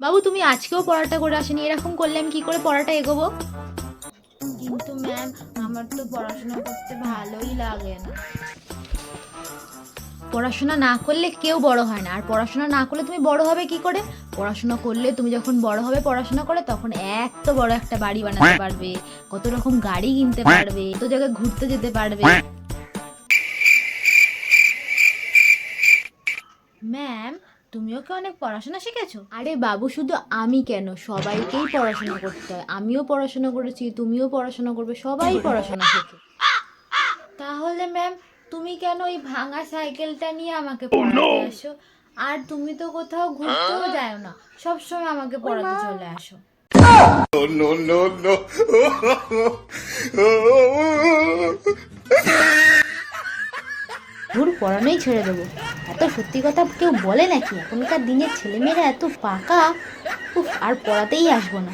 বাবু তুমি আজকেও পড়াটা করে আসেনি, এরকম করলে আমি কি করে পড়াটা এগোবো? কিন্তু ম্যাম, আমার তো পড়াশোনা করতে ভালোই লাগে না। পড়াশোনা না করলে কেউ বড় হয় না, আর পড়াশোনা না করলে তুমি বড় হবে কি করে? পড়াশোনা করলে তুমি যখন বড় হবে পড়াশোনা করে, তখন এত বড় একটা বাড়ি বানাতে পারবে, কত রকম গাড়ি কিনতে পারবে, কত জায়গায় ঘুরতে যেতে পারবে। ম্যাম, তুমিও কি অনেক পড়াশোনা শিখেছো? আরে বাবু, শুধু আমি কেন, সবাইকেই পড়াশোনা করতে হয়। আমিও পড়াশোনা করেছি, তুমিও পড়াশোনা করবে, সবাই পড়াশোনা শেখে। তাহলে ম্যাম, তুমি কেন ওই ভাঙা সাইকেলটা নিয়ে আমাকে পড়াতে আসো? আর তুমি তো কোথাও ঘুরতেও যাও না, সবসময় আমাকে পড়াতে চলে আসো। no, no, no. ধুর, পড়ানোই ছেড়ে দেবো। এত সত্যি কথা কেউ বলে নাকি? এখনকার দিনের ছেলেমেয়েরা এত পাকা। উফ, আর পড়াতেই আসবো না।